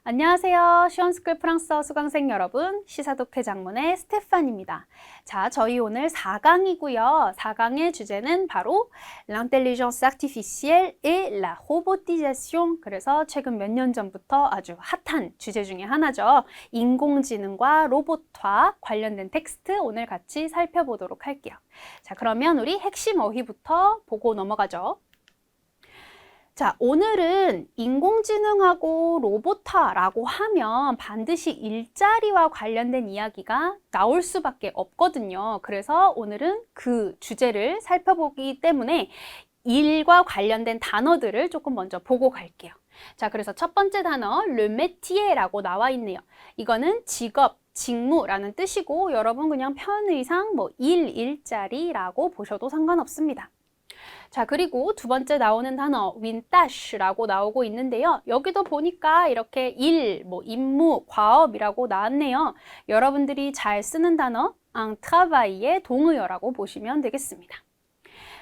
안녕하세요. 시원스쿨 프랑스어 수강생 여러분, 시사독해 장문의 스테판입니다. 자, 저희 오늘 4강이고요. 4강의 주제는 바로 l'intelligence artificielle et la robotisation. 그래서 최근 몇 년 전부터 아주 핫한 주제 중에 하나죠. 인공지능과 로봇화 관련된 텍스트 오늘 같이 살펴보도록 할게요. 자, 그러면 우리 핵심 어휘부터 보고 넘어가죠. 자, 오늘은 인공지능하고 로봇화라고 하면 반드시 일자리와 관련된 이야기가 나올 수밖에 없거든요. 그래서 오늘은 그 주제를 살펴보기 때문에 일과 관련된 단어들을 조금 먼저 보고 갈게요. 자, 그래서 첫 번째 단어, le métier라고 나와 있네요. 이거는 직업, 직무라는 뜻이고 여러분 그냥 편의상 일자리라고 보셔도 상관없습니다. 자, 그리고 두 번째 나오는 단어 윈따시라고 나오고 있는데요. 여기도 보니까 이렇게 일, 임무, 과업이라고 나왔네요. 여러분들이 잘 쓰는 단어 un travail의 동의어라고 보시면 되겠습니다.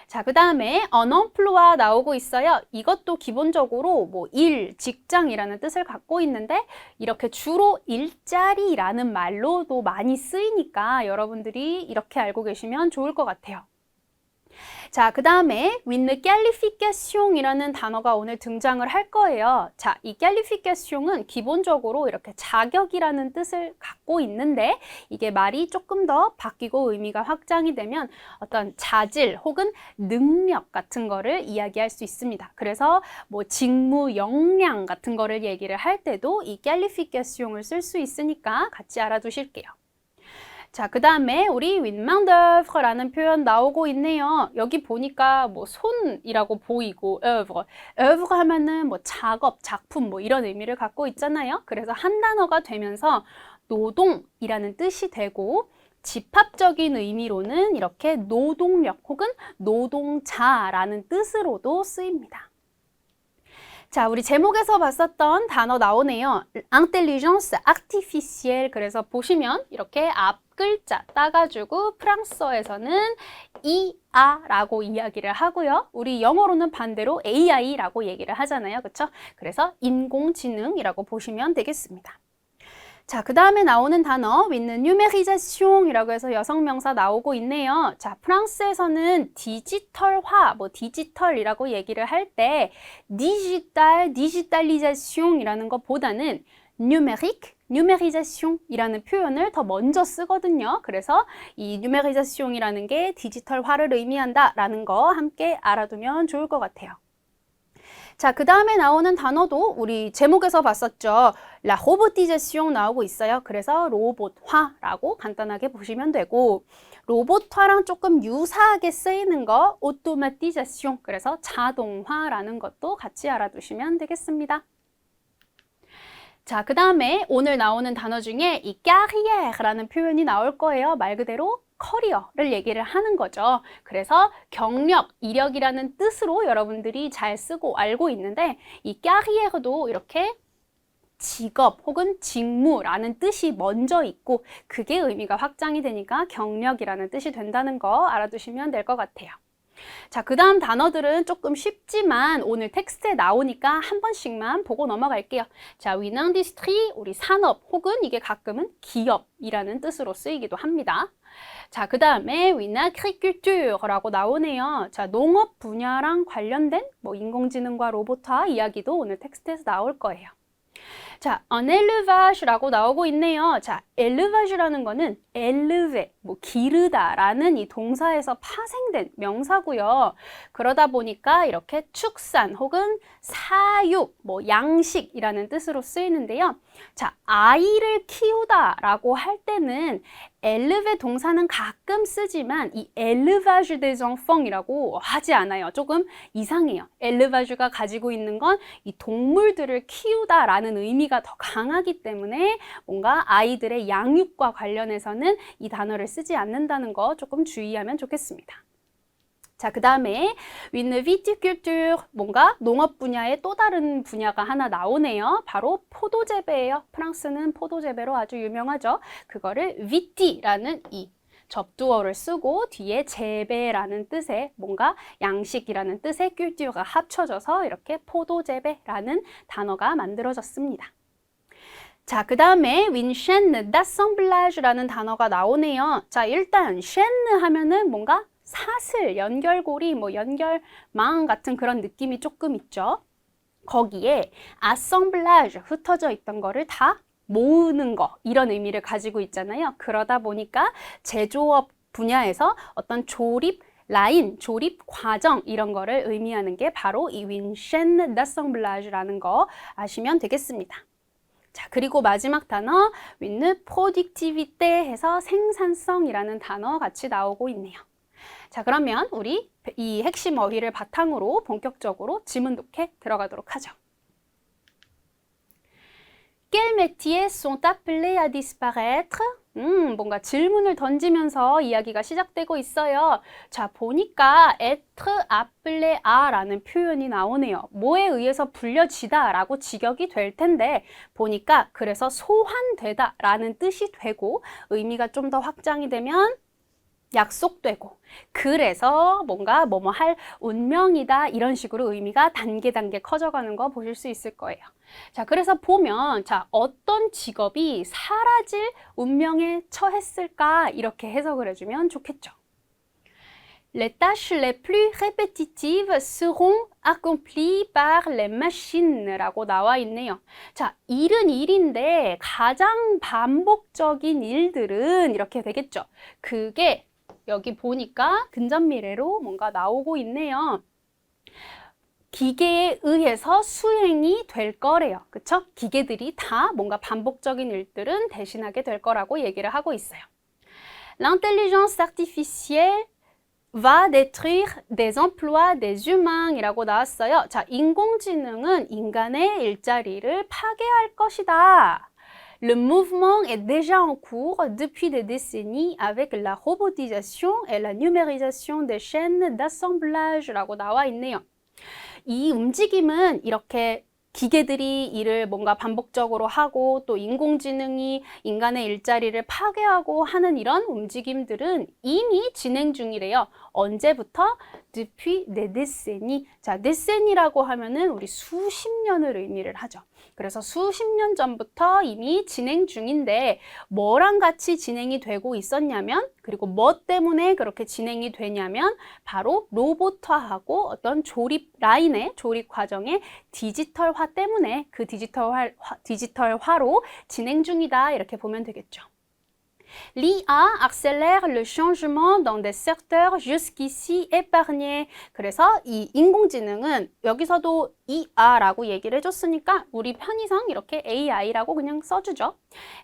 자, 그 다음에 un emploi 나오고 있어요. 이것도 기본적으로 일, 직장이라는 뜻을 갖고 있는데 이렇게 주로 일자리라는 말로도 많이 쓰이니까 여러분들이 이렇게 알고 계시면 좋을 것 같아요. 자, 그 다음에 with qualification이라는 단어가 오늘 등장을 할 거예요. 자, 이 qualification은 기본적으로 이렇게 자격이라는 뜻을 갖고 있는데 이게 말이 조금 더 바뀌고 의미가 확장이 되면 어떤 자질 혹은 능력 같은 거를 이야기할 수 있습니다. 그래서 직무 역량 같은 거를 얘기를 할 때도 이 qualification을 쓸 수 있으니까 같이 알아두실게요. 자, 그 다음에 우리 with main d'oeuvre라는 표현 나오고 있네요. 여기 보니까 손이라고 보이고 oeuvre 하면은 작업, 작품 이런 의미를 갖고 있잖아요. 그래서 한 단어가 되면서 노동이라는 뜻이 되고 집합적인 의미로는 이렇게 노동력 혹은 노동자라는 뜻으로도 쓰입니다. 자, 우리 제목에서 봤었던 단어 나오네요. intelligence artificielle. 그래서 보시면 이렇게 앞 글자 따가지고 프랑스어에서는 IA라고 이야기를 하고요. 우리 영어로는 반대로 AI라고 얘기를 하잖아요. 그렇죠? 그래서 인공지능이라고 보시면 되겠습니다. 자, 그 다음에 나오는 단어 with numérisation이라고 해서 여성명사 나오고 있네요. 자, 프랑스에서는 디지털화, 디지털이라고 얘기를 할 때 디지탈리자tion이라는 것보다는 numérisation 이라는 표현을 더 먼저 쓰거든요. 그래서 이 numérisation이라는 게 디지털화를 의미한다라는 거 함께 알아두면 좋을 것 같아요. 자, 그 다음에 나오는 단어도 우리 제목에서 봤었죠. la robotisation 나오고 있어요. 그래서 로봇화라고 간단하게 보시면 되고 로봇화랑 조금 유사하게 쓰이는 거 automatisation, 그래서 자동화라는 것도 같이 알아두시면 되겠습니다. 자, 그 다음에 오늘 나오는 단어 중에 이 carrière라는 표현이 나올 거예요. 말 그대로 커리어를 얘기를 하는 거죠. 그래서 경력, 이력이라는 뜻으로 여러분들이 잘 쓰고 알고 있는데 이 carrière도 이렇게 직업 혹은 직무라는 뜻이 먼저 있고 그게 의미가 확장이 되니까 경력이라는 뜻이 된다는 거 알아두시면 될 것 같아요. 자, 그 다음 단어들은 조금 쉽지만 오늘 텍스트에 나오니까 한 번씩만 보고 넘어갈게요. 자, with industry, 우리 산업 혹은 이게 가끔은 기업이라는 뜻으로 쓰이기도 합니다. 자, 그 다음에 with agriculture라고 나오네요. 자, 농업 분야랑 관련된 인공지능과 로봇화 이야기도 오늘 텍스트에서 나올 거예요. 자, un élevage라고 나오고 있네요. 자, élevage라는 거는 élever, 기르다라는 이 동사에서 파생된 명사고요. 그러다 보니까 이렇게 축산 혹은 사육, 양식이라는 뜻으로 쓰이는데요. 자, 아이를 키우다라고 할 때는 élever 동사는 가끔 쓰지만 이 élevage des enfants이라고 하지 않아요. 조금 이상해요. élevage가 가지고 있는 건 이 동물들을 키우다라는 의미가 더 강하기 때문에 뭔가 아이들의 양육과 관련해서는 이 단어를 쓰지 않는다는 거 조금 주의하면 좋겠습니다. 자, 그 다음에 with viticulture, 뭔가 농업 분야의 또 다른 분야가 하나 나오네요. 바로 포도재배예요. 프랑스는 포도재배로 아주 유명하죠. 그거를 viti라는 이 접두어를 쓰고 뒤에 재배라는 뜻의 뭔가 양식이라는 뜻의 culture가 합쳐져서 이렇게 포도재배라는 단어가 만들어졌습니다. 자, 그 다음에 une chaîne d'assemblage라는 단어가 나오네요. 자, 일단 chaîne 하면은 뭔가 사슬, 연결고리, 뭐 연결망 같은 그런 느낌이 조금 있죠. 거기에 assemblage, 흩어져 있던 거를 다 모으는 거, 이런 의미를 가지고 있잖아요. 그러다 보니까 제조업 분야에서 어떤 조립 라인, 조립 과정 이런 거를 의미하는 게 바로 이 une chaîne d'assemblage라는 거 아시면 되겠습니다. 자, 그리고 마지막 단어 une productivité 해서 생산성이라는 단어 같이 나오고 있네요. 자, 그러면 우리 이 핵심 어휘를 바탕으로 본격적으로 지문 독해 들어가도록 하죠. Quels métiers sont appelés à disparaître? 뭔가 질문을 던지면서 이야기가 시작되고 있어요. 자, 보니까 être appelé à라는 표현이 나오네요. 뭐에 의해서 불려지다 라고 직역이 될 텐데 보니까 그래서 소환되다 라는 뜻이 되고 의미가 좀 더 확장이 되면 약속되고 그래서 뭔가 뭐뭐 할 운명이다 이런 식으로 의미가 단계 커져가는 거 보실 수 있을 거예요. 자, 그래서 보면 자, 어떤 직업이 사라질 운명에 처했을까 이렇게 해석을 해주면 좋겠죠. Les tâches les plus répétitives seront accomplies par les machines 라고 나와 있네요. 자, 일은 일인데 가장 반복적인 일들은 이렇게 되겠죠. 그게 여기 보니까 근접미래로 뭔가 나오고 있네요. 기계에 의해서 수행이 될 거래요. 그쵸? 기계들이 다 뭔가 반복적인 일들은 대신하게 될 거라고 얘기를 하고 있어요. L'intelligence artificielle va détruire des emplois des humains 이라고 나왔어요. 자, 인공지능은 인간의 일자리를 파괴할 것이다. Le mouvement est déjà en cours depuis des décennies avec la robotisation et la numérisation des chaînes d'assemblage라고 나와 있네요. 이 움직임은 이렇게 기계들이 일을 뭔가 반복적으로 하고 또 인공지능이 인간의 일자리를 파괴하고 하는 이런 움직임들은 이미 진행 중이래요. 언제부터? Depuis des décennies. 자, décennies라고 하면은 우리 수십 년을 의미를 하죠. 그래서 수십 년 전부터 이미 진행 중인데 뭐랑 같이 진행이 되고 있었냐면 그리고 뭐 때문에 그렇게 진행이 되냐면 바로 로봇화하고 어떤 조립 라인의 조립 과정의 디지털화 때문에 그 디지털화로 진행 중이다 이렇게 보면 되겠죠. L'IA accélère le changement dans des secteurs jusqu'ici épargnés. 그래서 이 인공지능은 여기서도 IA라고 얘기를 해줬으니까 우리 편의상 이렇게 AI라고 그냥 써주죠.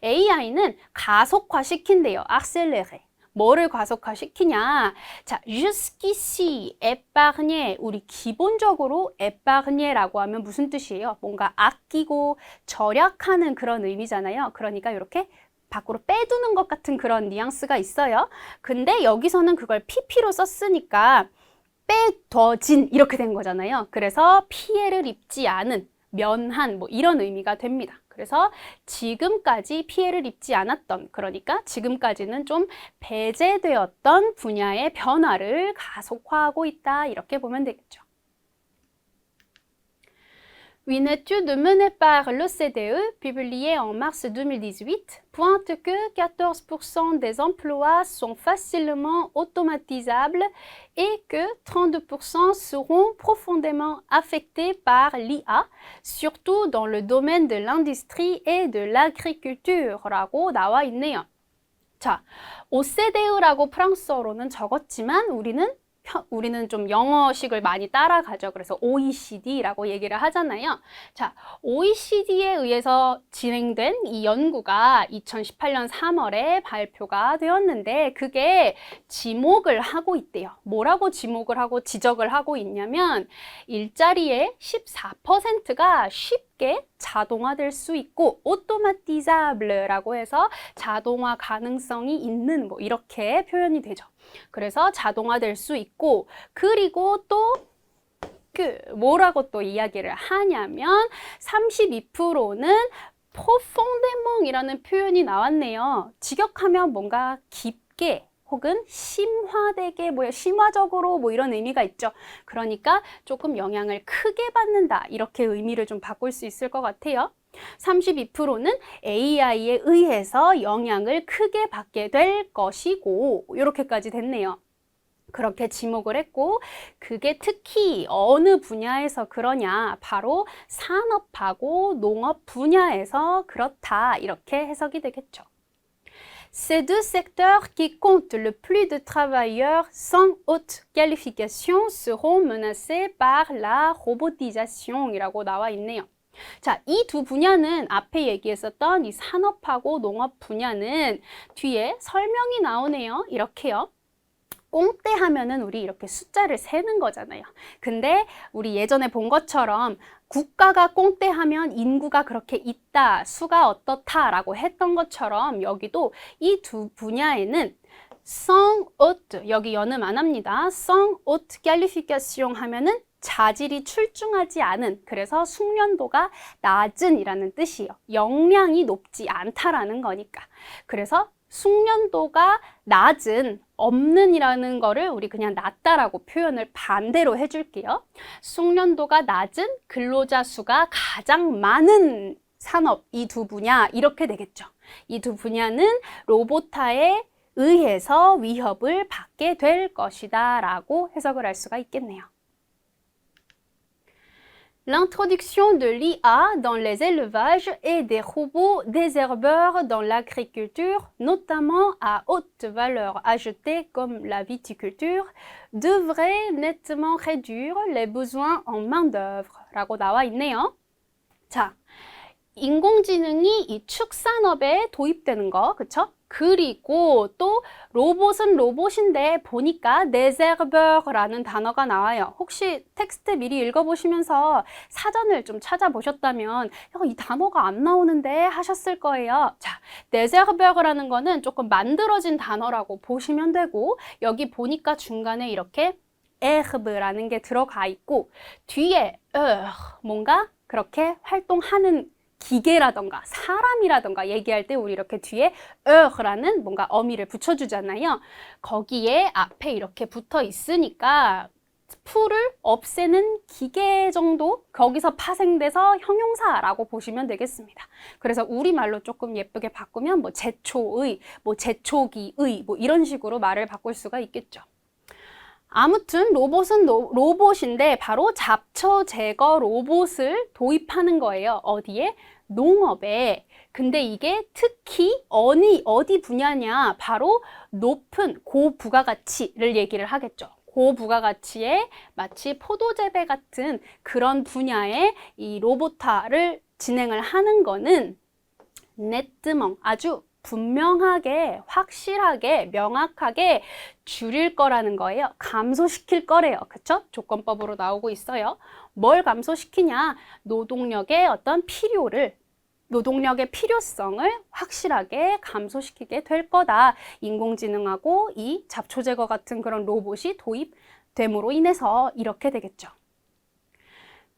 AI는 가속화시킨대요. accélérer. 뭐를 가속화시키냐? 자, jusqu'ici, épargner. 우리 기본적으로 épargner라고 하면 무슨 뜻이에요? 뭔가 아끼고 절약하는 그런 의미잖아요. 그러니까 이렇게 밖으로 빼두는 것 같은 그런 뉘앙스가 있어요. 근데 여기서는 그걸 PP로 썼으니까 빼둬진 이렇게 된 거잖아요. 그래서 피해를 입지 않은, 면한 뭐 이런 의미가 됩니다. 그래서 지금까지 피해를 입지 않았던, 그러니까 지금까지는 좀 배제되었던 분야의 변화를 가속화하고 있다 이렇게 보면 되겠죠. Une étude menée par l'OCDE, publiée en mars 2018, pointe que 14% des emplois sont facilement automatisables et que 32% seront profondément affectés par l'IA, surtout dans le domaine de l'industrie et de l'agriculture라고 나와 있네요. 자, OCDE라고 프랑스어로는 적었지만 우리는 좀 영어식을 많이 따라가죠. 그래서 OECD라고 얘기를 하잖아요. 자, OECD에 의해서 진행된 이 연구가 2018년 3월에 발표가 되었는데 그게 지목을 하고 있대요. 뭐라고 지목을 하고 지적을 하고 있냐면 일자리의 14%가 쉽게 자동화될 수 있고 automatisable라고 해서 자동화 가능성이 있는 뭐 이렇게 표현이 되죠. 그래서 자동화될 수 있고 그리고 또 뭐라고 또 이야기를 하냐면 32%는 profondément이라는 표현이 나왔네요. 직역하면 뭔가 깊게 혹은 심화되게 심화적으로 뭐 이런 의미가 있죠. 그러니까 조금 영향을 크게 받는다 이렇게 의미를 좀 바꿀 수 있을 것 같아요. 32%는 AI에 의해서 영향을 크게 받게 될 것이고 이렇게까지 됐네요. 그렇게 지목을 했고 그게 특히 어느 분야에서 그러냐? 바로 산업하고 농업 분야에서 그렇다. 이렇게 해석이 되겠죠. Ces deux secteurs qui comptent le plus de travailleurs sans haute qualification seront menacés par la robotisation 이라고 나와 있네요. 자, 이 두 분야는 앞에 얘기했었던 이 산업하고 농업 분야는 뒤에 설명이 나오네요. 이렇게요. 꽁떼 하면은 우리 이렇게 숫자를 세는 거잖아요. 근데 우리 예전에 본 것처럼 국가가 꽁떼 하면 인구가 그렇게 있다, 수가 어떻다라고 했던 것처럼 여기도 이 두 분야에는 sans haute, 여기 연음 안 합니다. sans haute qualification 하면은 자질이 출중하지 않은, 그래서 숙련도가 낮은 이라는 뜻이에요. 역량이 높지 않다라는 거니까. 그래서 숙련도가 낮은, 없는 이라는 거를 우리 그냥 낮다라고 표현을 반대로 해줄게요. 숙련도가 낮은 근로자 수가 가장 많은 산업, 이 두 분야 이렇게 되겠죠. 이 두 분야는 로보타에 의해서 위협을 받게 될 것이다 라고 해석을 할 수가 있겠네요. L'introduction de l'IA dans les élevages et des robots désherbeurs dans l'agriculture, notamment à haute valeur ajoutée comme la viticulture, devrait nettement réduire les besoins en main-d'œuvre 라고 나와 있네요. 자, 인공지능이 이 축산업에 도입되는 거, 그쵸? 그리고 또 로봇은 로봇인데 보니까 désherbeurs라는 단어가 나와요. 혹시 텍스트 미리 읽어보시면서 사전을 좀 찾아보셨다면 이 단어가 안 나오는데 하셨을 거예요. 자, désherbeurs라는 거는 조금 만들어진 단어라고 보시면 되고 여기 보니까 중간에 이렇게 herbe라는 게 들어가 있고 뒤에 뭔가 그렇게 활동하는 기계라던가 사람이라던가 얘기할 때 우리 이렇게 뒤에 라는 뭔가 어미를 붙여주잖아요. 거기에 앞에 이렇게 붙어 있으니까 풀을 없애는 기계 정도 거기서 파생돼서 형용사라고 보시면 되겠습니다. 그래서 우리말로 조금 예쁘게 바꾸면 뭐 제초의, 뭐 제초기의 뭐 이런 식으로 말을 바꿀 수가 있겠죠. 아무튼 로봇은 로봇인데 바로 잡초 제거 로봇을 도입하는 거예요. 어디에? 농업에. 근데 이게 특히 어디 분야냐? 바로 높은 고부가가치를 얘기를 하겠죠. 고부가가치에 마치 포도재배 같은 그런 분야에 이 로보타를 진행을 하는 거는 nettement 아주 분명하게, 확실하게, 명확하게 줄일 거라는 거예요. 감소시킬 거래요. 그쵸? 조건법으로 나오고 있어요. 뭘 감소시키냐? 노동력의 어떤 필요를, 노동력의 필요성을 확실하게 감소시키게 될 거다. 인공지능하고 이 잡초 제거 같은 그런 로봇이 도입됨으로 인해서 이렇게 되겠죠.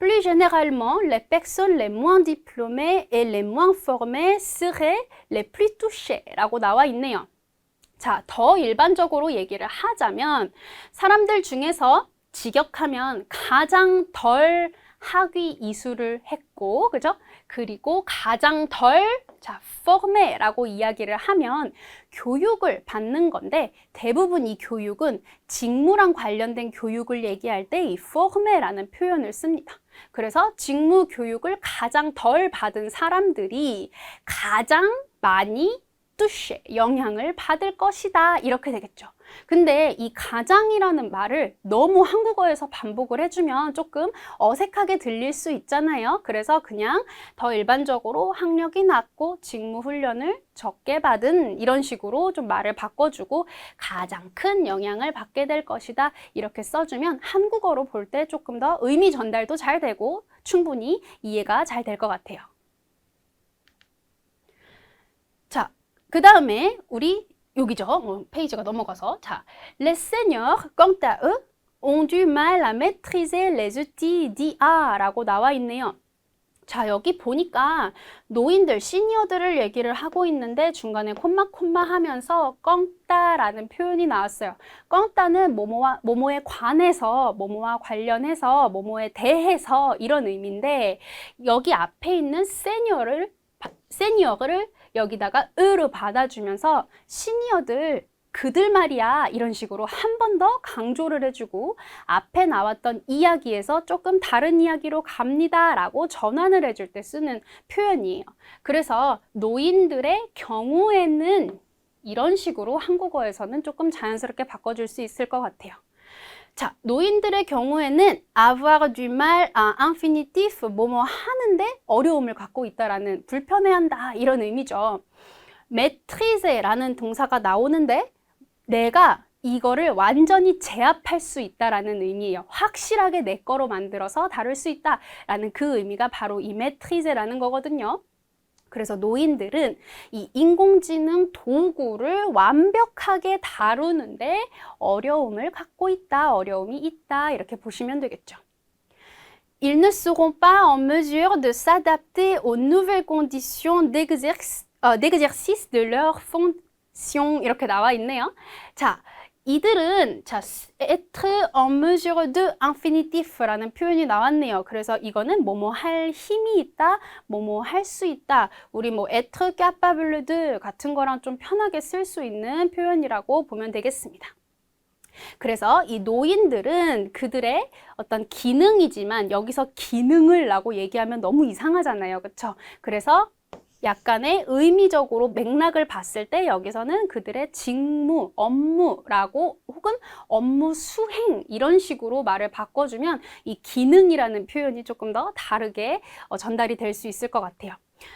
Plus généralement, les personnes les moins diplômées et les moins formées seraient les plus touchées 라고 나와 있네요. 자, 더 일반적으로 얘기를 하자면 사람들 중에서 직역하면 가장 덜 학위 이수를 했고, 그죠? 그리고 가장 덜, 자, formé라고 이야기를 하면 교육을 받는 건데 대부분 이 교육은 직무랑 관련된 교육을 얘기할 때 이 formé라는 표현을 씁니다. 그래서 직무 교육을 가장 덜 받은 사람들이 가장 많이 touché, 영향을 받을 것이다. 이렇게 되겠죠. 근데 이 가장이라는 말을 너무 한국어에서 반복을 해주면 조금 어색하게 들릴 수 있잖아요. 그래서 그냥 더 일반적으로 학력이 낮고 직무 훈련을 적게 받은 이런 식으로 좀 말을 바꿔주고 가장 큰 영향을 받게 될 것이다. 이렇게 써주면 한국어로 볼 때 조금 더 의미 전달도 잘 되고 충분히 이해가 잘 될 것 같아요. 자, 그 다음에 우리 여기죠. 페이지가 넘어가서. 자, les seniors, quant à eux, ont du mal à maîtriser les outils d'IA 라고 나와 있네요. 자, 여기 보니까 노인들, 시니어들을 얘기를 하고 있는데 중간에 콤마 하면서 껑따라는 표현이 나왔어요. 껑따는 뭐뭐에 관해서, 뭐뭐와 관련해서, 뭐뭐에 대해서 이런 의미인데 여기 앞에 있는 세니어를 여기다가 으로 받아주면서 시니어들 그들 말이야 이런 식으로 한 번 더 강조를 해주고 앞에 나왔던 이야기에서 조금 다른 이야기로 갑니다 라고 전환을 해줄 때 쓰는 표현이에요. 그래서 노인들의 경우에는 이런 식으로 한국어에서는 조금 자연스럽게 바꿔줄 수 있을 것 같아요. 자, 노인들의 경우에는 avoir du mal à infinitif 뭐뭐 하는데 어려움을 갖고 있다라는 불편해한다 이런 의미죠. maîtrise라는 동사가 나오는데 내가 이거를 완전히 제압할 수 있다라는 의미예요. 확실하게 내 거로 만들어서 다룰 수 있다라는 그 의미가 바로 이 maîtrise라는 거거든요. 그래서 노인들은 이 인공지능 도구를 완벽하게 다루는데 어려움을 갖고 있다, 어려움이 있다 이렇게 보시면 되겠죠. Ils ne seront pas en mesure de s'adapter aux nouvelles conditions d'exercice de leur fonction 이렇게 나와 있네요. 자, 이들은 자, être en mesure de infinitif라는 표현이 나왔네요. 그래서 이거는 뭐뭐 할 힘이 있다, 뭐뭐 할 수 있다. 우리 뭐 être capable de 같은 거랑 좀 편하게 쓸 수 있는 표현이라고 보면 되겠습니다. 그래서 이 노인들은 그들의 어떤 기능이지만 여기서 기능을 라고 얘기하면 너무 이상하잖아요. 그렇죠? 그래서 약간의 의미적으로 맥락을 봤을 때 여기서는 그들의 직무, 업무라고 혹은 업무 수행 이런 식으로 말을 바꿔주면 이 기능이라는 표현이 조금 더 다르게 전달이 될 수 있을 것 같아요.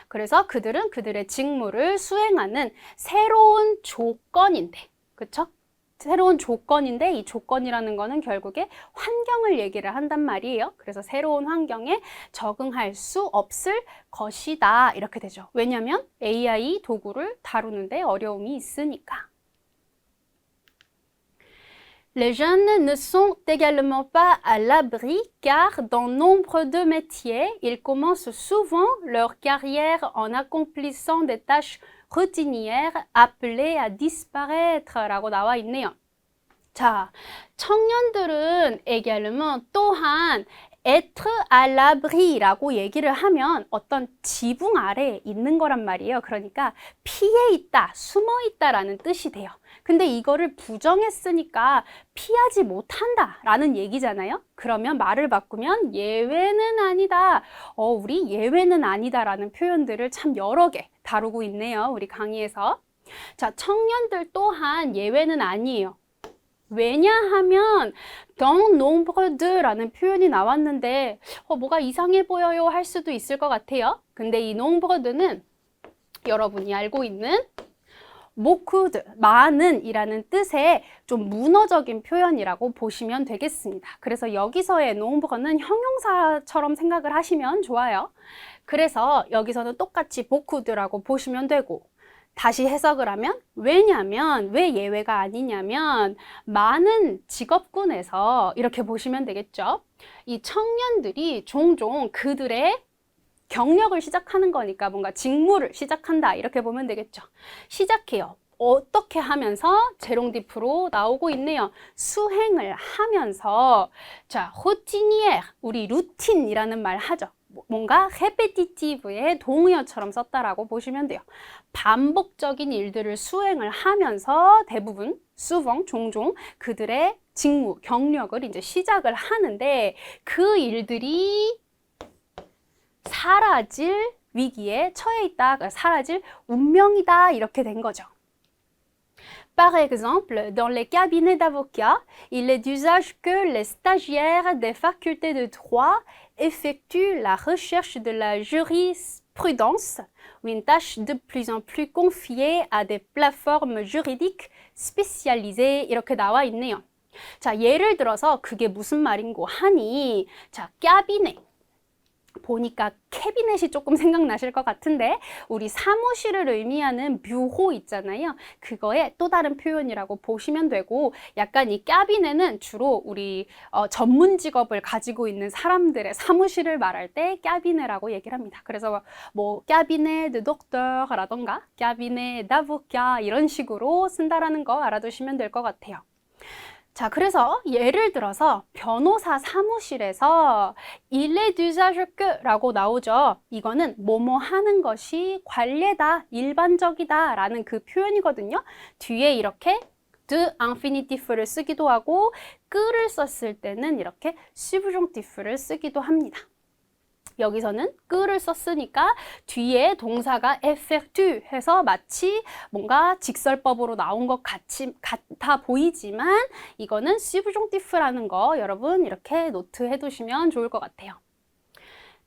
그래서 그들은 그들의 직무를 수행하는 새로운 조건인데, 그렇죠? 새로운 조건인데 이 조건이라는 거는 결국에 환경을 얘기를 한단 말이에요. 그래서 새로운 환경에 적응할 수 없을 것이다 이렇게 되죠. 왜냐하면 AI 도구를 다루는데 어려움이 있으니까. Les jeunes ne sont également pas à l'abri car dans nombre de métiers, ils commencent souvent leur carrière en accomplissant des tâches routinières appelées à disparaître 라고 나와 있네요. 자, 청년들은 également 또한 être à l'abri 라고 얘기를 하면 어떤 지붕 아래에 있는 거란 말이에요. 그러니까 피해 있다, 숨어 있다라는 뜻이 돼요. 근데 이거를 부정했으니까 피하지 못한다 라는 얘기잖아요. 그러면 말을 바꾸면 예외는 아니다. 우리 예외는 아니다 라는 표현들을 참 여러 개 다루고 있네요. 우리 강의에서. 자, 청년들 또한 예외는 아니에요. 왜냐하면 dans nombre de 라는 표현이 나왔는데 뭐가 이상해 보여요 할 수도 있을 것 같아요. 근데 이 nombre de는 여러분이 알고 있는 beaucoup de, 많은 이라는 뜻의 좀 문어적인 표현이라고 보시면 되겠습니다. 그래서 여기서의 nombre는 형용사처럼 생각을 하시면 좋아요. 그래서 여기서는 똑같이 beaucoup de라고 보시면 되고 다시 해석을 하면 왜냐면 왜 예외가 아니냐면 많은 직업군에서 이렇게 보시면 되겠죠. 이 청년들이 종종 그들의 경력을 시작하는 거니까 뭔가 직무를 시작한다 이렇게 보면 되겠죠. 시작해요. 어떻게 하면서 제롱디프로 나오고 있네요. 수행을 하면서 자, routinière 우리 루틴이라는 말 하죠. 뭔가 repetitive의 동의어처럼 썼다라고 보시면 돼요. 반복적인 일들을 수행을 하면서 대부분 souvent 종종 그들의 직무, 경력을 이제 시작을 하는데 그 일들이 사라질 위기에 처해 있다, 사라질 운명이다 이렇게 된 거죠. Par exemple, dans les cabinets d'avocats, il est d'usage que les stagiaires des facultés de droit effectuent la recherche de la jurisprudence, une tâche de plus en plus confiée à des plateformes juridiques spécialisées 이렇게 나와 있네요. 자, 예를 들어서 그게 무슨 말인고 하니 자, 까비네 보니까 캐비넷이 조금 생각나실 것 같은데 우리 사무실을 의미하는 뷰호 있잖아요. 그거의 또 다른 표현이라고 보시면 되고 약간 이 까비넷은 주로 우리 전문 직업을 가지고 있는 사람들의 사무실을 말할 때 까비넷이라고 얘기를 합니다. 그래서 뭐 까비넷 드 독터라던가 까비넷 다보카 이런 식으로 쓴다라는 거 알아두시면 될 것 같아요. 자, 그래서 예를 들어서 변호사 사무실에서 il est d'usage que라고 나오죠. 이거는 뭐뭐 하는 것이 관례다, 일반적이다 라는 그 표현이거든요. 뒤에 이렇게 de infinitif를 쓰기도 하고 que를 썼을 때는 이렇게 subjunctif를 쓰기도 합니다. 여기서는 que를 썼으니까 뒤에 동사가 effectue 해서 마치 뭔가 직설법으로 나온 것 같아 보이지만 이거는 subjunctive라는 거 여러분 이렇게 노트해 두시면 좋을 것 같아요.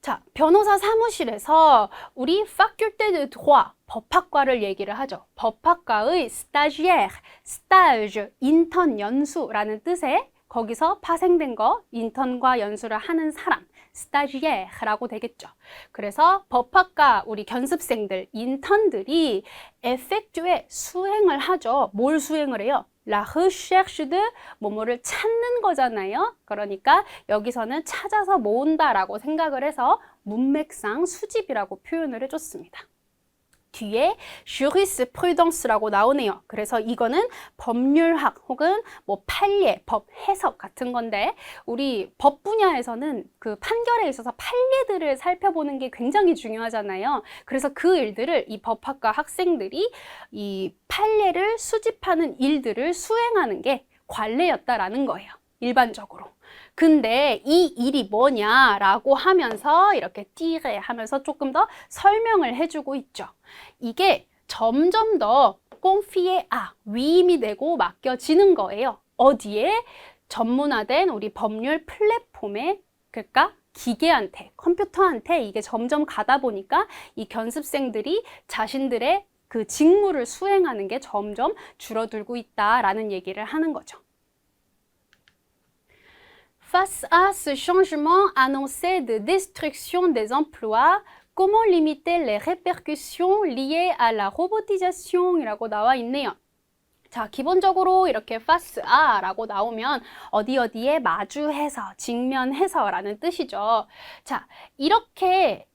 자, 변호사 사무실에서 우리 faculté de droit, 법학과를 얘기를 하죠. 법학과의 stagiaire, stage, 인턴 연수라는 뜻에 거기서 파생된 거, 인턴과 연수를 하는 사람, 스타지에라고 되겠죠. 그래서 법학과 우리 견습생들, 인턴들이 에펙튜에 수행을 하죠. 뭘 수행을 해요? La recherche de 뭐뭐를 찾는 거잖아요. 그러니까 여기서는 찾아서 모은다라고 생각을 해서 문맥상 수집이라고 표현을 해줬습니다. 뒤에 jurisprudence라고 나오네요. 그래서 이거는 법률학 혹은 뭐 판례, 법 해석 같은 건데 우리 법 분야에서는 그 판결에 있어서 판례들을 살펴보는 게 굉장히 중요하잖아요. 그래서 그 일들을 이 법학과 학생들이 이 판례를 수집하는 일들을 수행하는 게 관례였다라는 거예요. 일반적으로. 근데 이 일이 뭐냐라고 하면서 이렇게 띠레 하면서 조금 더 설명을 해주고 있죠. 이게 점점 더 confié à, 위임이 되고 맡겨지는 거예요. 어디에? 전문화된 우리 법률 플랫폼에, 그러니까 기계한테, 컴퓨터한테 이게 점점 가다 보니까 이 견습생들이 자신들의 그 직무를 수행하는 게 점점 줄어들고 있다라는 얘기를 하는 거죠. Face à ce changement annoncé de destruction des emplois, comment limiter les répercussions liées à la robotisation 이라고 나와 있네요. 자, 기본적으로 이렇게 face à 라고 나오면 어디에 마주해서, 직면해서 라는 뜻이죠. 자,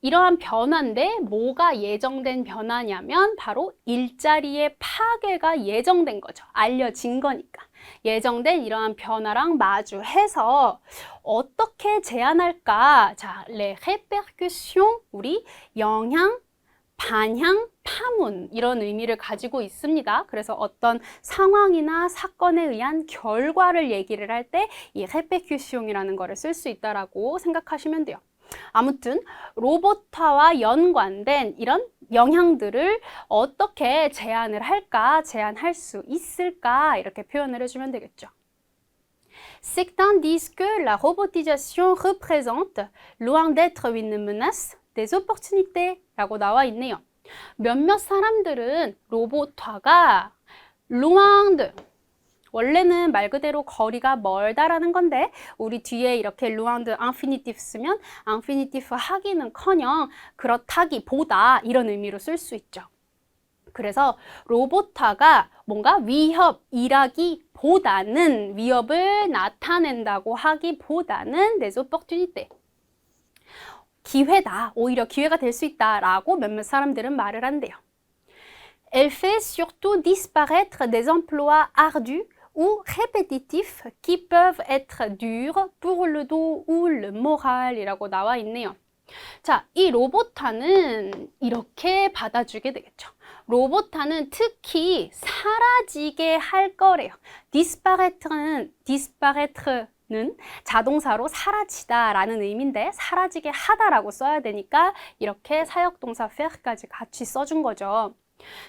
이러한 변화인데 뭐가 예정된 변화냐면 바로 일자리의 파괴가 예정된 거죠. 알려진 거니까. 예정된 이러한 변화랑 마주해서 어떻게 제한할까? 자, les répercussions, 우리 영향, 반향, 파문 이런 의미를 가지고 있습니다. 그래서 어떤 상황이나 사건에 의한 결과를 얘기를 할 때 이 répercussion이라는 거를 쓸 수 있다라고 생각하시면 돼요. 아무튼 로봇화와 연관된 이런 영향들을 어떻게 제한을 할까, 제한할 수 있을까 이렇게 표현을 해주면 되겠죠. Certains disent que la robotisation représente, loin d'être une menace, des opportunités 라고 나와 있네요. 몇몇 사람들은 로봇화가 loin de, 원래는 말 그대로 거리가 멀다라는 건데 우리 뒤에 이렇게 loin de infinitif 쓰면 infinitif 하기는커녕 그렇다기보다 이런 의미로 쓸 수 있죠. 그래서 로봇화가 뭔가 위협이라기보다는 위협을 나타낸다고 하기보다는 des opportunités, 기회다, 오히려 기회가 될 수 있다라고 몇몇 사람들은 말을 한대요. Elle fait surtout disparaître des emplois ardus ou répétitifs qui peuvent être durs pour le dos ou le moral 이라고 나와 있네요. 자, 이 로봇화는 이렇게 받아주게 되겠죠. 로봇화는 특히 사라지게 할 거래요. disparaître는 자동사로 사라지다라는 의미인데 사라지게 하다라고 써야 되니까 이렇게 사역동사 faire까지 같이 써준 거죠.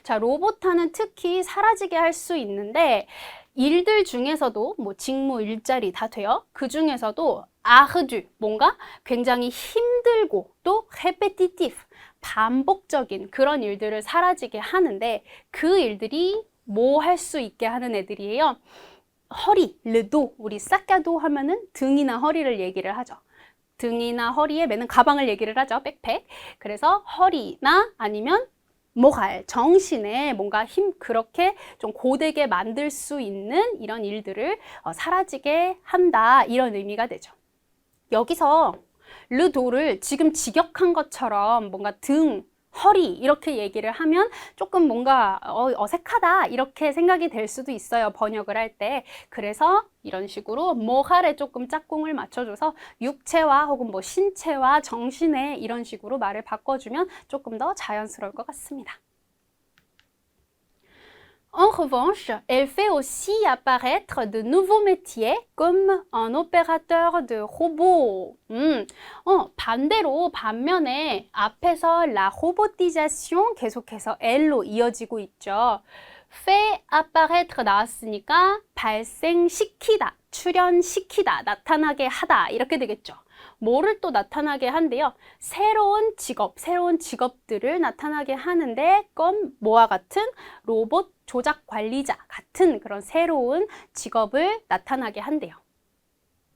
자, 로봇화는 특히 사라지게 할 수 있는데 일들 중에서도 뭐 직무, 일자리 다 돼요. 그 중에서도 ardu, 뭔가 굉장히 힘들고 또 répétitif, 반복적인 그런 일들을 사라지게 하는데 그 일들이 뭐 할 수 있게 하는 애들이에요. 허리, le dos, 우리 사카도 하면은 등이나 허리를 얘기를 하죠. 등이나 허리에 매는 가방을 얘기를 하죠. 백팩. 그래서 허리나 아니면 모랄, 정신에 뭔가 그렇게 좀 고되게 만들 수 있는 이런 일들을 사라지게 한다. 이런 의미가 되죠. 여기서 르도를 지금 직역한 것처럼 뭔가 등, 허리 이렇게 얘기를 하면 조금 뭔가 어색하다 이렇게 생각이 될 수도 있어요. 번역을 할 때. 그래서 이런 식으로 모할에 조금 짝꿍을 맞춰줘서 육체와 혹은 뭐 신체와 정신에 이런 식으로 말을 바꿔주면 조금 더 자연스러울 것 같습니다. En revanche, elle fait aussi apparaître de nouveaux métiers comme un opérateur de robot. 반면에 앞에서 la robotisation 계속해서 L로 이어지고 있죠. fait apparaître 나왔으니까 발생시키다, 출현시키다, 나타나게 하다 이렇게 되겠죠. 뭐를 또 나타나게 한대요? 새로운 직업, 새로운 직업들을 나타나게 하는데 뭐와 같은 로봇 조작 관리자 같은 그런 새로운 직업을 나타나게 한대요.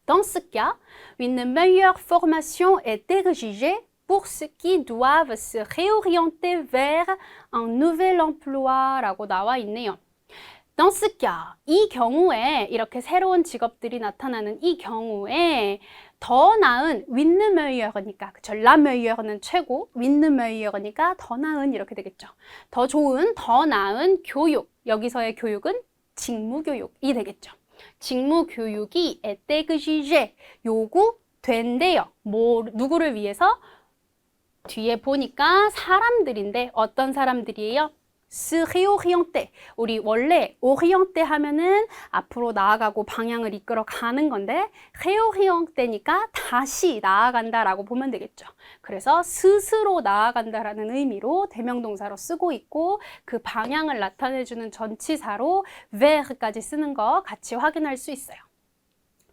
Dans ce cas, une meilleure formation est exigée pour ceux qui doivent se réorienter vers un nouvel emploi 라고 나와 있네요. Dans ce cas, 이 경우에 이렇게 새로운 직업들이 나타나는 이 경우에 더 나은 윈느 메이어니까 그쵸? 라 메이어는 최고, 윈느 메이어니까 더 나은 이렇게 되겠죠. 더 좋은, 더 나은 교육. 여기서의 교육은 직무교육이 되겠죠. 직무교육이 에테그지제 요구된대요. 누구를 위해서? 뒤에 보니까 사람들인데 어떤 사람들이에요? se réorienter. 우리 원래 orienter 하면은 앞으로 나아가고 방향을 이끌어 가는 건데 réorienter니까 다시 나아간다라고 보면 되겠죠. 그래서 스스로 나아간다라는 의미로 대명동사로 쓰고 있고 그 방향을 나타내주는 전치사로 vers까지 쓰는 거 같이 확인할 수 있어요.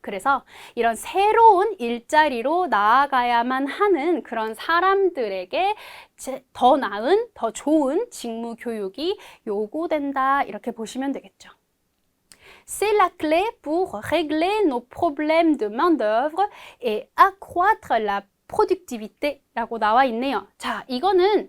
그래서 이런 새로운 일자리로 나아가야만 하는 그런 사람들에게 더 나은, 더 좋은 직무 교육이 요구된다 이렇게 보시면 되겠죠. C'est la clé pour régler nos problèmes de main-d'œuvre et accroître la productivité 라고 나와 있네요. 자, 이거는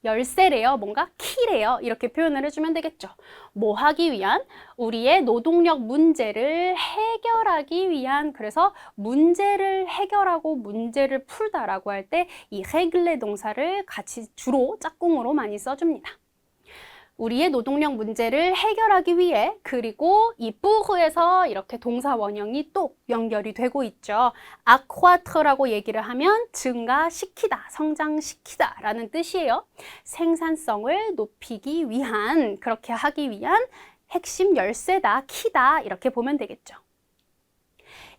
열쇠래요. 뭔가 키래요. 이렇게 표현을 해주면 되겠죠. 뭐 하기 위한? 우리의 노동력 문제를 해결하기 위한 그래서 문제를 해결하고 문제를 풀다라고 할 때 이 régler 동사를 같이 주로 짝꿍으로 많이 써줍니다. 우리의 노동력 문제를 해결하기 위해 그리고 이 pour에서 이렇게 동사 원형이 또 연결이 되고 있죠. accroître라고 얘기를 하면 증가시키다, 성장시키다 라는 뜻이에요. 생산성을 높이기 위한, 그렇게 하기 위한 핵심 열쇠다, 키다 이렇게 보면 되겠죠.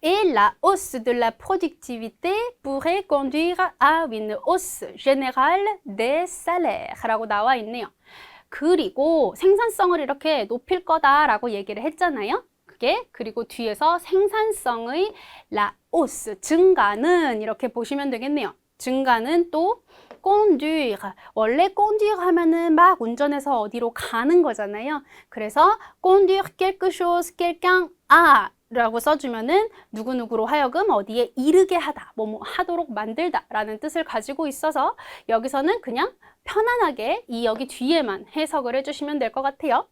Et la hausse de la productivité pourrait conduire à une hausse générale des salaires 라고 나와 있네요. 그리고 생산성을 이렇게 높일 거다라고 얘기를 했잖아요. 그리고 뒤에서 생산성의 la hausse, 증가는 이렇게 보시면 되겠네요. 증가는 또 conduire, 원래 conduire 하면은 막 운전해서 어디로 가는 거잖아요. 그래서 conduire quelque chose, quelqu'un à 라고 써주면은 누구누구로 하여금 어디에 이르게 하다, 뭐뭐 하도록 만들다 라는 뜻을 가지고 있어서 여기서는 그냥 편안하게 이 여기 뒤에만 해석을 해주시면 될 것 같아요.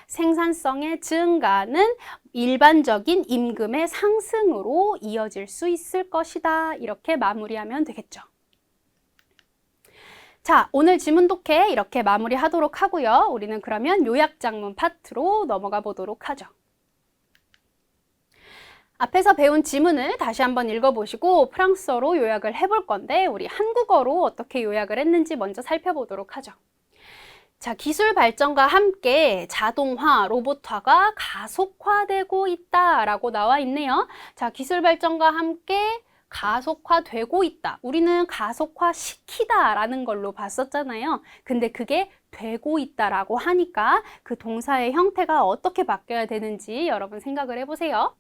생산성의 증가는 일반적인 임금의 상승으로 이어질 수 있을 것이다. 이렇게 마무리하면 되겠죠. 자, 오늘 지문 독해 이렇게 마무리하도록 하고요. 우리는 그러면 요약장문 파트로 넘어가 보도록 하죠. 앞에서 배운 지문을 다시 한번 읽어보시고 프랑스어로 요약을 해볼 건데 우리 한국어로 어떻게 요약을 했는지 먼저 살펴보도록 하죠. 자, 기술 발전과 함께 자동화, 로봇화가 가속화되고 있다라고 나와 있네요. 자, 기술 발전과 함께 가속화되고 있다. 우리는 가속화시키다라는 걸로 봤었잖아요. 근데 그게 되고 있다라고 하니까 그 동사의 형태가 어떻게 바뀌어야 되는지 여러분 생각을 해보세요.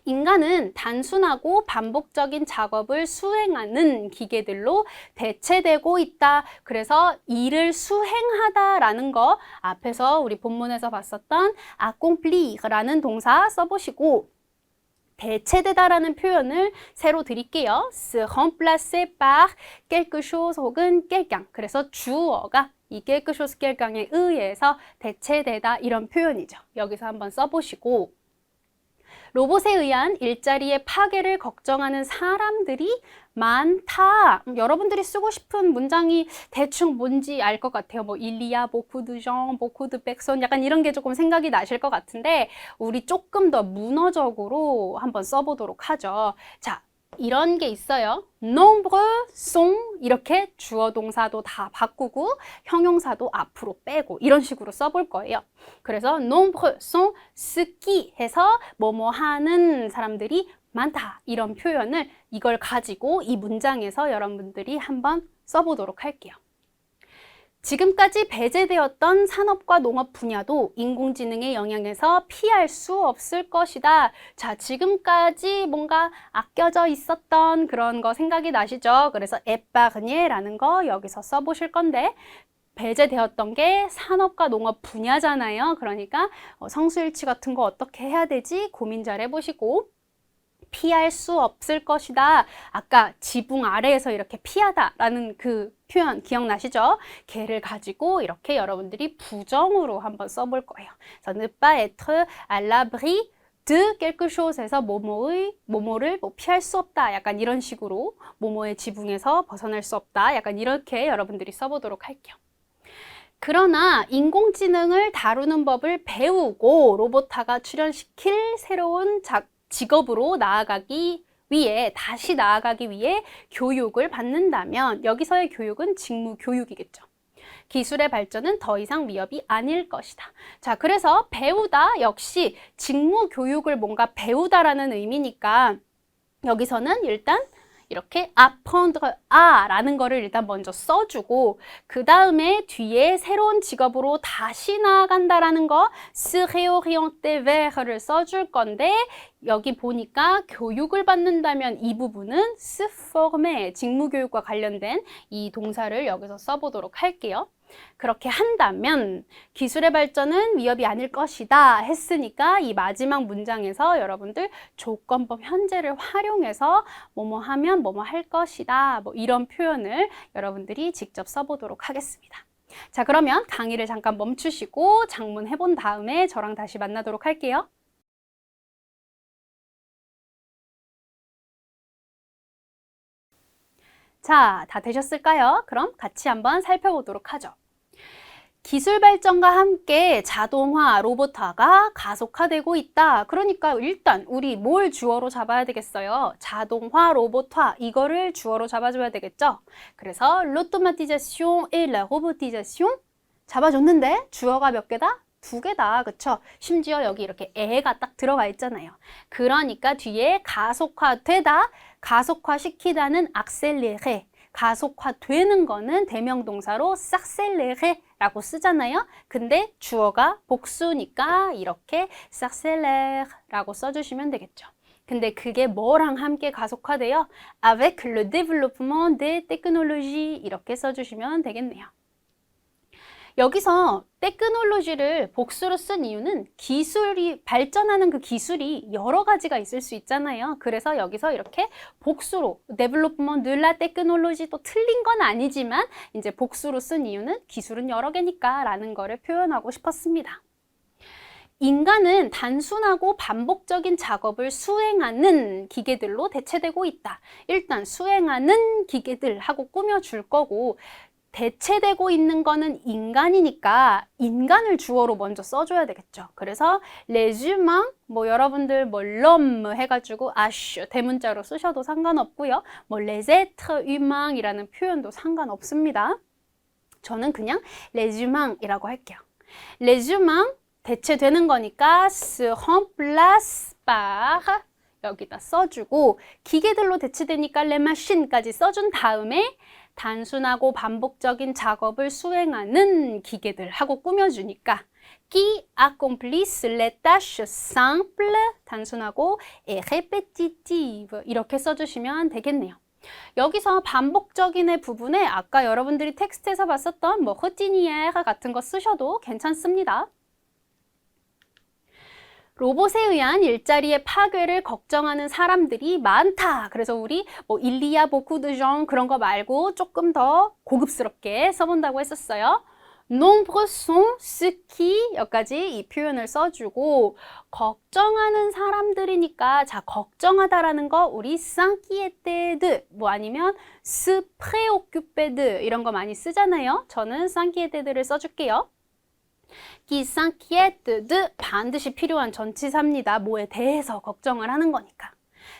인간은 단순하고 반복적인 작업을 수행하는 기계들로 대체되고 있다. 그래서 일을 수행하다라는 거 앞에서 우리 본문에서 봤었던 accomplir라는 동사 써보시고 대체되다라는 표현을 새로 드릴게요. se remplacer par quelque chose 혹은 quelqu'un. 그래서 주어가 이 quelque chose quelqu'un에 의해서 대체되다 이런 표현이죠. 여기서 한번 써보시고 로봇에 의한 일자리의 파괴를 걱정하는 사람들이 많다. 여러분들이 쓰고 싶은 문장이 대충 뭔지 알 것 같아요. 뭐 il y a beaucoup de gens, beaucoup de personnes 약간 이런 게 조금 생각이 나실 것 같은데 우리 조금 더 문어적으로 한번 써보도록 하죠. 자, 이런 게 있어요. nombreux sont 이렇게 주어 동사도 다 바꾸고 형용사도 앞으로 빼고 이런 식으로 써볼 거예요. 그래서 nombreux sont ce qui 해서 뭐뭐 하는 사람들이 많다 이런 표현을 이걸 가지고 이 문장에서 여러분들이 한번 써보도록 할게요. 지금까지 배제되었던 산업과 농업 분야도 인공지능의 영향에서 피할 수 없을 것이다. 자, 지금까지 뭔가 아껴져 있었던 그런 거 생각이 나시죠? 그래서 épargner라는 거 여기서 써보실 건데 배제되었던 게 산업과 농업 분야잖아요. 그러니까 성수일치 같은 거 어떻게 해야 되지? 고민 잘 해보시고 피할 수 없을 것이다. 아까 지붕 아래에서 이렇게 피하다라는 그 표현 기억나시죠? 걔를 가지고 이렇게 여러분들이 부정으로 한번 써볼 거예요. 그래서 ne pas être à l'abri de quelque chose에서 뭐뭐를 피할 수 없다. 약간 이런 식으로 뭐뭐의 지붕에서 벗어날 수 없다. 약간 이렇게 여러분들이 써보도록 할게요. 그러나 인공지능을 다루는 법을 배우고 로보타가 출연시킬 새로운 직업으로 다시 나아가기 위해 교육을 받는다면 여기서의 교육은 직무 교육이겠죠. 기술의 발전은 더 이상 위협이 아닐 것이다. 자, 그래서 배우다 역시 직무 교육을 뭔가 배우다라는 의미니까 여기서는 일단 이렇게 apprendre à라는 거를 일단 먼저 써주고 그 다음에 뒤에 새로운 직업으로 다시 나아간다라는 거 se réorienter vers를 써줄 건데 여기 보니까 교육을 받는다면 이 부분은 se former, 직무교육과 관련된 이 동사를 여기서 써보도록 할게요. 그렇게 한다면 기술의 발전은 위협이 아닐 것이다 했으니까 이 마지막 문장에서 여러분들 조건법 현재를 활용해서 뭐뭐 하면 뭐뭐 할 것이다 뭐 이런 표현을 여러분들이 직접 써보도록 하겠습니다. 자, 그러면 강의를 잠깐 멈추시고 작문 해본 다음에 저랑 다시 만나도록 할게요. 자, 다 되셨을까요? 그럼 같이 한번 살펴보도록 하죠. 기술 발전과 함께 자동화, 로봇화가 가속화되고 있다. 그러니까 일단 우리 뭘 주어로 잡아야 되겠어요? 자동화, 로봇화 이거를 주어로 잡아줘야 되겠죠? 그래서 l'automatisation et la robotisation 잡아줬는데 주어가 몇 개다? 2개다. 그쵸? 심지어 여기 이렇게 애가 딱 들어가 있잖아요. 그러니까 뒤에 가속화되다, 가속화시키다는 accélérer, 가속화되는 거는 대명동사로 s'accélérer 라고 쓰잖아요. 근데 주어가 복수니까 이렇게 s'accélère라고 써주시면 되겠죠. 근데 그게 뭐랑 함께 가속화돼요? avec le développement des technologies 이렇게 써주시면 되겠네요. 여기서 테크놀로지를 복수로 쓴 이유는 기술이 발전하는 그 기술이 여러 가지가 있을 수 있잖아요. 그래서 여기서 이렇게 복수로 développement de la technologie 또 틀린 건 아니지만 이제 복수로 쓴 이유는 기술은 여러 개니까 라는 거를 표현하고 싶었습니다. 인간은 단순하고 반복적인 작업을 수행하는 기계들로 대체되고 있다. 일단 수행하는 기계들 하고 꾸며줄 거고 대체되고 있는 거는 인간이니까 인간을 주어로 먼저 써줘야 되겠죠. 그래서 les humains, 뭐 여러분들 뭐 l'homme 해가지고 아쉬 대문자로 쓰셔도 상관없고요. 뭐 les êtres humains 이라는 표현도 상관없습니다. 저는 그냥 les humains 이라고 할게요. les humains 대체되는 거니까 se remplace par 여기다 써주고 기계들로 대체되니까 les machines까지 써준 다음에 단순하고 반복적인 작업을 수행하는 기계들 하고 꾸며주니까 qui accomplissent les tâches simples, 단순하고 et répétitives 이렇게 써주시면 되겠네요. 여기서 반복적인의 부분에 아까 여러분들이 텍스트에서 봤었던 뭐 routinière 같은 거 쓰셔도 괜찮습니다. 로봇에 의한 일자리의 파괴를 걱정하는 사람들이 많다. 그래서 우리 il y a beaucoup de gens 그런 거 말고 조금 더 고급스럽게 써본다고 했었어요. Nombreux sont ceux qui 여기까지 이 표현을 써주고 걱정하는 사람들이니까 자 걱정하다라는 거 우리 s'inquiéter de 아니면 se préoccuper de 이런 거 많이 쓰잖아요. 저는 s'inquiéter de를 써줄게요. qui s'inquiète de 반드시 필요한 전치사입니다. 뭐에 대해서 걱정을 하는 거니까.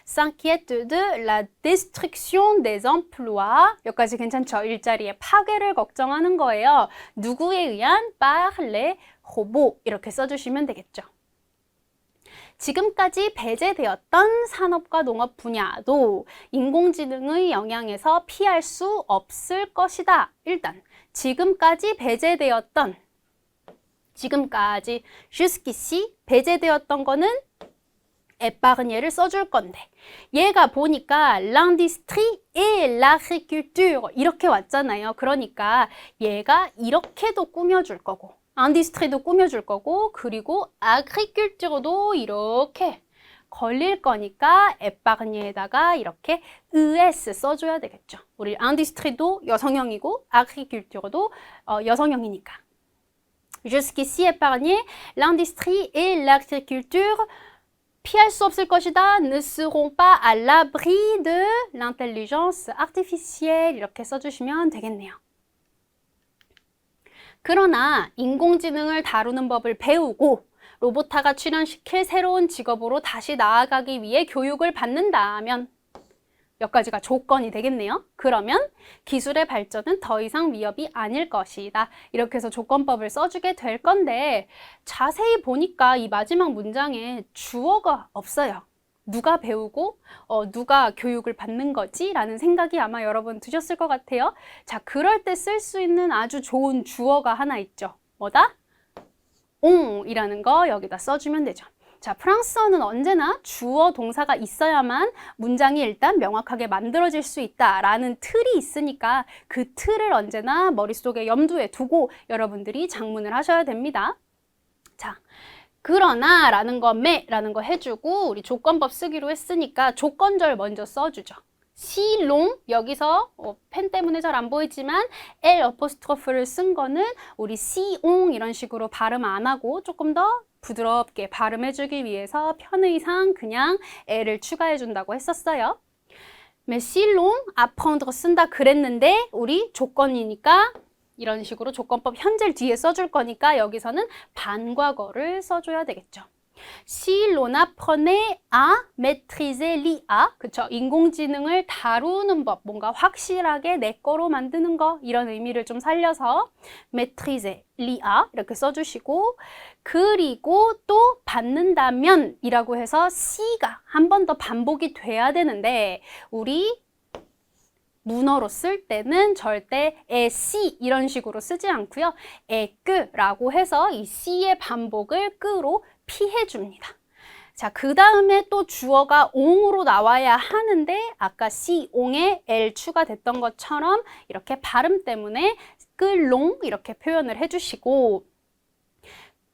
s'inquiète de la destruction des emplois. 여기까지 괜찮죠? 일자리의 파괴를 걱정하는 거예요. 누구에 의한? par les robots. 이렇게 써주시면 되겠죠. 지금까지 배제되었던 산업과 농업 분야도 인공지능의 영향에서 피할 수 없을 것이다. 일단 지금까지 배제되었던 지금까지 jusqu'ici 배제되었던 거는 épargner를 써줄 건데 얘가 보니까 l'industrie et l'agriculture 이렇게 왔잖아요. 그러니까 얘가 이렇게도 꾸며줄 거고 industry도 꾸며줄 거고 그리고 agriculture도 이렇게 걸릴 거니까 épargner에다가 이렇게 es 써줘야 되겠죠. 우리 industry도 여성형이고 agriculture도 여성형이니까. Jusqu'ici épargné, l'industrie et l'agriculture 피할 수 없을 것이다. ne seront pas à l'abri de l'intelligence artificielle 이렇게 써주시면 되겠네요. 그러나 인공지능을 다루는 법을 배우고 로보타가 출현시킬 새로운 직업으로 다시 나아가기 위해 교육을 받는다면 여기까지가 조건이 되겠네요. 그러면 기술의 발전은 더 이상 위협이 아닐 것이다. 이렇게 해서 조건법을 써주게 될 건데 자세히 보니까 이 마지막 문장에 주어가 없어요. 누가 배우고 누가 교육을 받는 거지? 라는 생각이 아마 여러분 드셨을 것 같아요. 자, 그럴 때 쓸 수 있는 아주 좋은 주어가 하나 있죠. 뭐다? on이라는 거 여기다 써주면 되죠. 자, 프랑스어는 언제나 주어 동사가 있어야만 문장이 일단 명확하게 만들어질 수 있다라는 틀이 있으니까 그 틀을 언제나 머릿속에 염두에 두고 여러분들이 장문을 하셔야 됩니다. 자, 그러나 라는 거 라는 거 해주고 우리 조건법 쓰기로 했으니까 조건절 먼저 써주죠. si long 여기서 펜 때문에 잘 안 보이지만 L 어포스트로프를 쓴 거는 우리 si on 이런 식으로 발음 안 하고 조금 더 부드럽게 발음해주기 위해서 편의상 그냥 L을 추가해준다고 했었어요. mais si long apprendre 쓴다 그랬는데 우리 조건이니까 이런 식으로 조건법 현재를 뒤에 써줄 거니까 여기서는 반과거를 써줘야 되겠죠. Si l'on apprenait à maîtriser l'IA, 그쵸? 인공지능을 다루는 법, 뭔가 확실하게 내 거로 만드는 거 이런 의미를 좀 살려서 maîtriser l'IA 이렇게 써주시고 그리고 또 받는다면 이라고 해서 C가 한 번 더 반복이 돼야 되는데 우리 문어로 쓸 때는 절대 에 이런 식으로 쓰지 않고요. 끄라고 해서 이 C의 반복을 끄로 피해줍니다. 자, 그 다음에 또 주어가 옹으로 나와야 하는데 아까 C, 옹에 L 추가됐던 것처럼 이렇게 발음 때문에 끌롱 이렇게 표현을 해주시고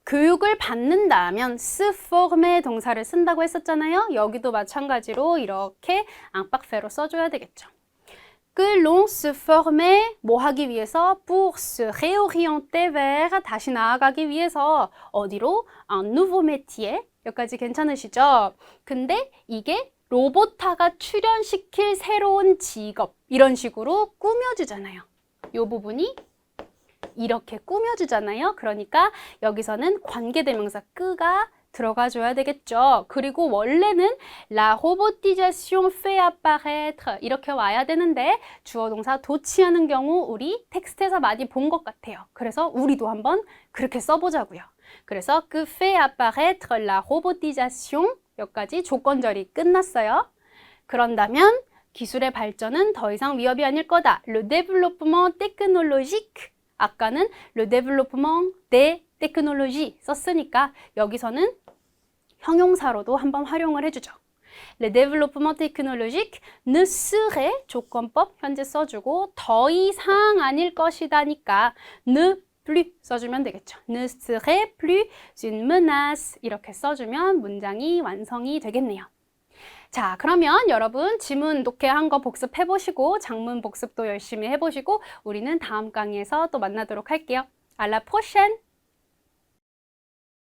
교육을 받는다면 se former 동사를 쓴다고 했었잖아요. 여기도 마찬가지로 이렇게 앙빡페로 써줘야 되겠죠. que l'on se formait 뭐 하기 위해서 pour se réorienter vers 다시 나아가기 위해서 어디로? un nouveau métier 여기까지 괜찮으시죠? 근데 이게 로보타가 출현시킬 새로운 직업 이런 식으로 꾸며주잖아요. 이 부분이 이렇게 꾸며주잖아요. 그러니까 여기서는 관계대명사 끄가 들어가줘야 되겠죠. 그리고 원래는 la robotisation fait apparaître 이렇게 와야 되는데 주어 동사 도치하는 경우 우리 텍스트에서 많이 본 것 같아요. 그래서 우리도 한번 그렇게 써보자고요. 그래서 que fait apparaître la robotisation 여기까지 조건절이 끝났어요. 그런다면 기술의 발전은 더 이상 위협이 아닐 거다. Le développement technologique 아까는 le développement des technologies 썼으니까 여기서는 형용사로도 한번 활용을 해주죠. Le développement technologique ne serait 조건법 현재 써주고 더 이상 아닐 것이다니까 ne plus 써주면 되겠죠. ne serait plus une menace 이렇게 써주면 문장이 완성이 되겠네요. 자, 그러면 여러분 지문 독해한 거 복습해보시고 장문 복습도 열심히 해보시고 우리는 다음 강의에서 또 만나도록 할게요. À la prochaine!